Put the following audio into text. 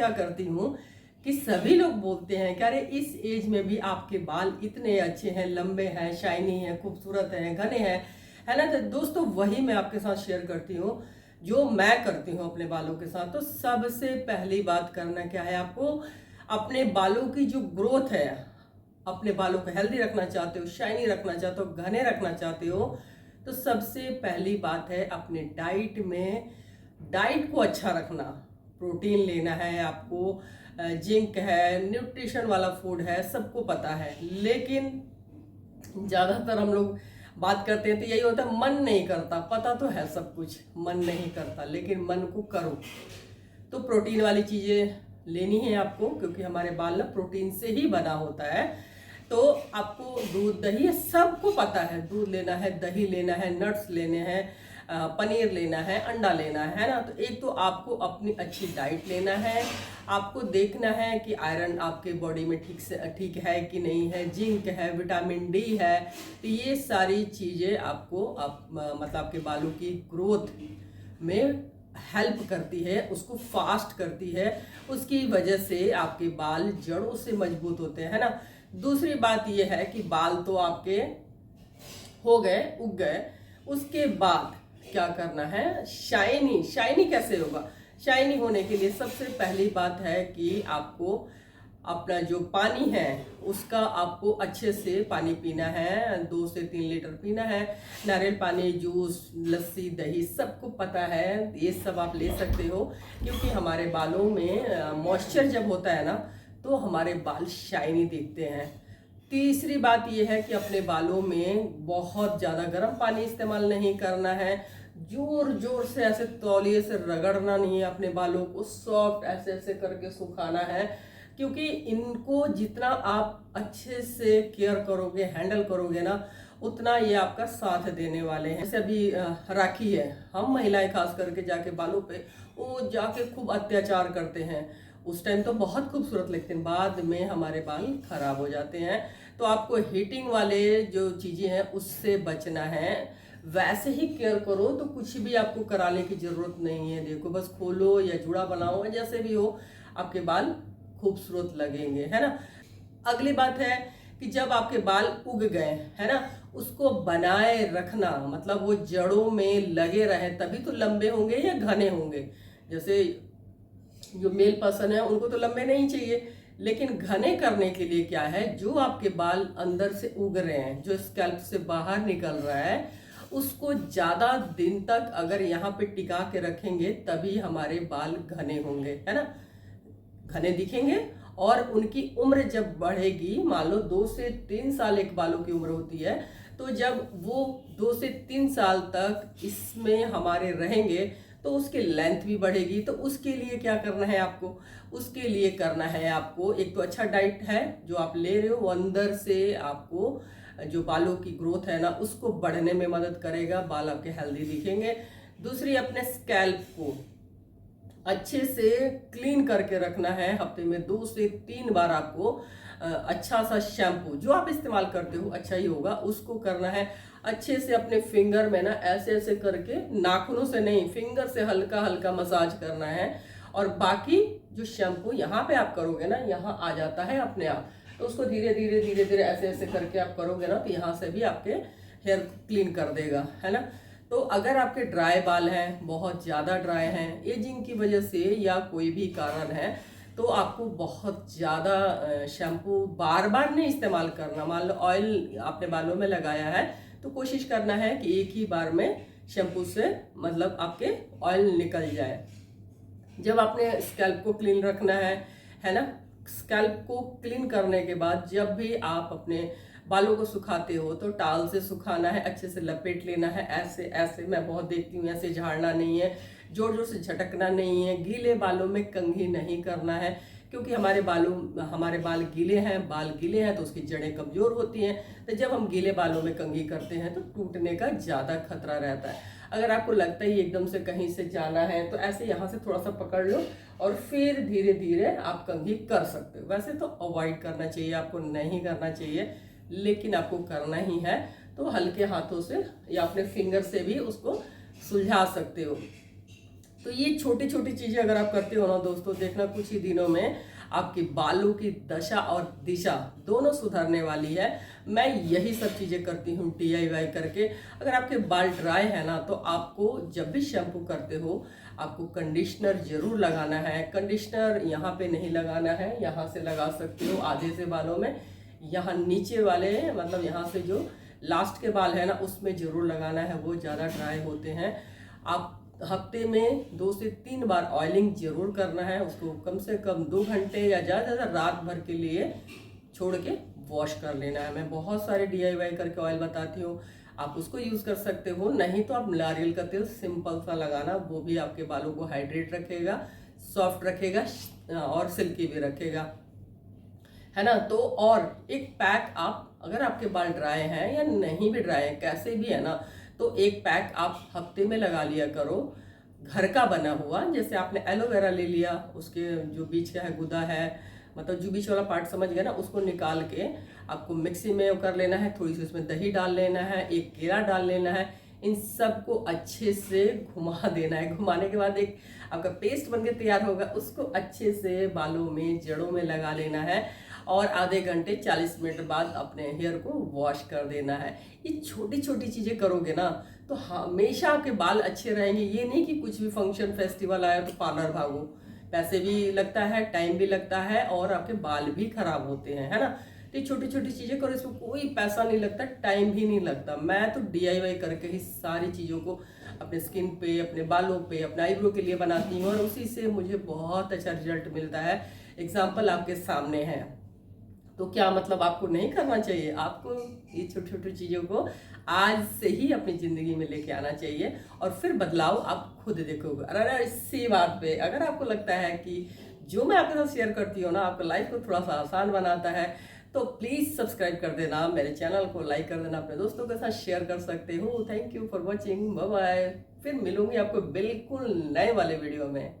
क्या करती हूँ कि सभी लोग बोलते हैं कि अरे इस एज में भी आपके बाल इतने अच्छे हैं, लंबे हैं, शाइनी हैं, खूबसूरत हैं, घने हैं, है ना। तो दोस्तों वही मैं आपके साथ शेयर करती हूँ जो मैं करती हूँ अपने बालों के साथ। तो सबसे पहली बात करना क्या है, आपको अपने बालों की जो ग्रोथ है, अपने बालों को हेल्दी रखना चाहते हो, शाइनी रखना चाहते हो, घने रखना चाहते हो, तो सबसे पहली बात है अपने डाइट को अच्छा रखना। प्रोटीन लेना है आपको, जिंक है, न्यूट्रिशन वाला फूड है, सबको पता है। लेकिन ज़्यादातर हम लोग बात करते हैं तो यही होता है, मन नहीं करता। पता तो है सब कुछ, मन नहीं करता, लेकिन मन को करो। तो प्रोटीन वाली चीज़ें लेनी है आपको, क्योंकि हमारे बाल ना प्रोटीन से ही बना होता है। तो आपको दूध, दही, सबको पता है, दूध लेना है, दही लेना है, नट्स लेने हैं, पनीर लेना है, अंडा लेना है ना। तो एक तो आपको अपनी अच्छी डाइट लेना है, आपको देखना है कि आयरन आपके बॉडी में ठीक है कि नहीं है, जिंक है, विटामिन डी है। तो ये सारी चीज़ें आपको मतलब आपके बालों की ग्रोथ में हेल्प करती है, उसको फास्ट करती है। उसकी वजह से आपके बाल जड़ों से मजबूत होते हैं, है ना। दूसरी बात यह है कि बाल तो आपके हो गए, उग गए, उसके बाद क्या करना है, शाइनी कैसे होगा। शाइनी होने के लिए सबसे पहली बात है कि आपको अपना जो पानी है उसका आपको अच्छे से पानी पीना है, 2 से 3 लीटर पीना है। नारियल पानी, जूस, लस्सी, दही, सबको पता है, ये सब आप ले सकते हो, क्योंकि हमारे बालों में मॉइस्चर जब होता है ना तो हमारे बाल शाइनी दिखते हैं। तीसरी बात यह है कि अपने बालों में बहुत ज़्यादा गर्म पानी इस्तेमाल नहीं करना है, जोर जोर से ऐसे तौलिए से रगड़ना नहीं है, अपने बालों को सॉफ्ट ऐसे ऐसे करके सुखाना है। क्योंकि इनको जितना आप अच्छे से केयर करोगे, हैंडल करोगे ना, उतना ये आपका साथ देने वाले हैं। जैसे अभी राखी है, हम महिलाएं खास करके जाके बालों पे वो जाके खूब अत्याचार करते हैं। उस टाइम तो बहुत खूबसूरत लगते हैं, बाद में हमारे बाल खराब हो जाते हैं। तो आपको हीटिंग वाले जो चीज़ें हैं उससे बचना है। वैसे ही केयर करो तो कुछ भी आपको कराने की जरूरत नहीं है। देखो बस खोलो या जुड़ा बनाओ, जैसे भी हो, आपके बाल खूबसूरत लगेंगे, है ना। अगली बात है कि जब आपके बाल उग गए, है ना, उसको बनाए रखना, मतलब वो जड़ों में लगे रहे, तभी तो लंबे होंगे या घने होंगे। जैसे जो मेल पर्सन है उनको तो लंबे नहीं चाहिए, लेकिन घने करने के लिए क्या है, जो आपके बाल अंदर से उग रहे हैं, जो स्कैल्प से बाहर निकल रहा है, उसको ज़्यादा दिन तक अगर यहाँ पे टिका के रखेंगे तभी हमारे बाल घने होंगे, है ना, घने दिखेंगे। और उनकी उम्र जब बढ़ेगी, मान लो 2 से 3 साल एक बालों की उम्र होती है, तो जब वो 2 से 3 साल तक इसमें हमारे रहेंगे तो उसकी लेंथ भी बढ़ेगी। तो उसके लिए क्या करना है आपको, उसके लिए करना है आपको, एक तो अच्छा डाइट है जो आप ले रहे हो, वो अंदर से आपको जो बालों की ग्रोथ है ना उसको बढ़ने में मदद करेगा, बाल आपके हेल्दी दिखेंगे। दूसरी, अपने स्कैल्प को अच्छे से क्लीन करके रखना है। हफ्ते में 2 से 3 बार आपको अच्छा सा शैम्पू जो आप इस्तेमाल करते हो, अच्छा ही होगा, उसको करना है। अच्छे से अपने फिंगर में ना ऐसे ऐसे करके, नाखूनों से नहीं, फिंगर से हल्का हल्का मसाज करना है। और बाकी जो शैम्पू यहाँ पे आप करोगे ना, यहाँ आ जाता है अपने आप, तो उसको धीरे धीरे धीरे धीरे ऐसे ऐसे करके आप करोगे ना, तो यहाँ से भी आपके हेयर क्लीन कर देगा, है ना। तो अगर आपके ड्राई बाल हैं, बहुत ज़्यादा ड्राई हैं, एजिंग की वजह से या कोई भी कारण है, तो आपको बहुत ज़्यादा शैम्पू बार बार नहीं इस्तेमाल करना। मान लो ऑयल आपने बालों में लगाया है तो कोशिश करना है कि एक ही बार में शैम्पू से मतलब आपके ऑयल निकल जाए। जब आपने स्कैल्प को क्लीन रखना है ना, स्कैल्प को क्लीन करने के बाद जब भी आप अपने बालों को सुखाते हो तो टाल से सुखाना है, अच्छे से लपेट लेना है, ऐसे ऐसे, मैं बहुत देखती हूँ, ऐसे झाड़ना नहीं है, जोर जोर से झटकना नहीं है। गीले बालों में कंघी नहीं करना है, क्योंकि हमारे बाल गीले हैं तो उसकी जड़ें कमजोर होती हैं। तो जब हम गीले बालों में कंघी करते हैं तो टूटने का ज़्यादा खतरा रहता है। अगर आपको लगता है एकदम से कहीं से जाना है तो ऐसे यहाँ से थोड़ा सा पकड़ लो और फिर धीरे धीरे आप कंघी कर सकते हो। वैसे तो अवॉइड करना चाहिए, आपको नहीं करना चाहिए, लेकिन आपको करना ही है तो हल्के हाथों से या अपने फिंगर से भी उसको सुलझा सकते हो। तो ये छोटी छोटी चीजें अगर आप करते हो ना दोस्तों, देखना कुछ ही दिनों में आपके बालों की दशा और दिशा दोनों सुधरने वाली है। मैं यही सब चीजें करती हूँ DIY करके। अगर आपके बाल ड्राई है ना, तो आपको जब भी शैम्पू करते हो आपको कंडीशनर जरूर लगाना है। कंडीशनर यहाँ पे नहीं लगाना है, यहाँ से लगा सकते हो आधे से बालों में, यहाँ नीचे वाले मतलब यहाँ से जो लास्ट के बाल है ना उसमें जरूर लगाना है, वो ज़्यादा ड्राई होते हैं। आप हफ्ते में 2 से 3 बार ऑयलिंग जरूर करना है, उसको कम से कम 2 घंटे या ज़्यादा ज़्यादा रात भर के लिए छोड़ के वॉश कर लेना है। मैं बहुत सारे DIY करके ऑयल बताती हूँ, आप उसको यूज़ कर सकते हो। नहीं तो आप नारियल का तेल सिंपल सा लगाना, वो भी आपके बालों को हाइड्रेट रखेगा, सॉफ्ट रखेगा और सिल्की भी रखेगा, है ना। तो और एक पैक आप, अगर आपके बाल ड्राई हैं या नहीं भी ड्राई हैं, कैसे भी है ना, तो एक पैक आप हफ्ते में लगा लिया करो, घर का बना हुआ। जैसे आपने एलोवेरा ले लिया, उसके जो बीच का है गुदा है, मतलब जो बीच वाला पार्ट समझ गया ना, उसको निकाल के आपको मिक्सी में कर लेना है, थोड़ी सी उसमें दही डाल लेना है, एक केला डाल लेना है, इन सबको अच्छे से घुमा देना है। घुमाने के बाद एक आपका पेस्ट बनके तैयार होगा, उसको अच्छे से बालों में जड़ों में लगा लेना है और आधे घंटे 40 मिनट बाद अपने हेयर को वॉश कर देना है। ये छोटी छोटी चीज़ें करोगे ना तो हमेशा आपके बाल अच्छे रहेंगे। ये नहीं कि कुछ भी फंक्शन फेस्टिवल आया तो पार्लर भागो, पैसे भी लगता है, टाइम भी लगता है और आपके बाल भी खराब होते हैं, है ना। तो ये छोटी छोटी चीज़ें करो, इसमें कोई पैसा नहीं लगता, टाइम भी नहीं लगता। मैं तो DIY करके ही सारी चीज़ों को अपने स्किन पे, अपने बालों पे, अपने आईब्रो के लिए बनाती हूँ और उसी से मुझे बहुत अच्छा रिजल्ट मिलता है। एग्जाम्पल आपके सामने है। तो क्या मतलब आपको नहीं करना चाहिए? आपको ये छोटी छोटी चीज़ों को आज से ही अपनी ज़िंदगी में लेके आना चाहिए और फिर बदलाव आप खुद देखोगे। अरे इसी बात पे अगर आपको लगता है कि जो मैं आपके साथ शेयर करती हूँ ना आपको लाइफ को थोड़ा सा आसान बनाता है, तो प्लीज़ सब्सक्राइब कर देना, मेरे चैनल को लाइक कर देना, अपने दोस्तों के साथ शेयर कर सकते हो। Thank you for watching, bye bye. फिर मिलूंगी आपको बिल्कुल नए वाले वीडियो में।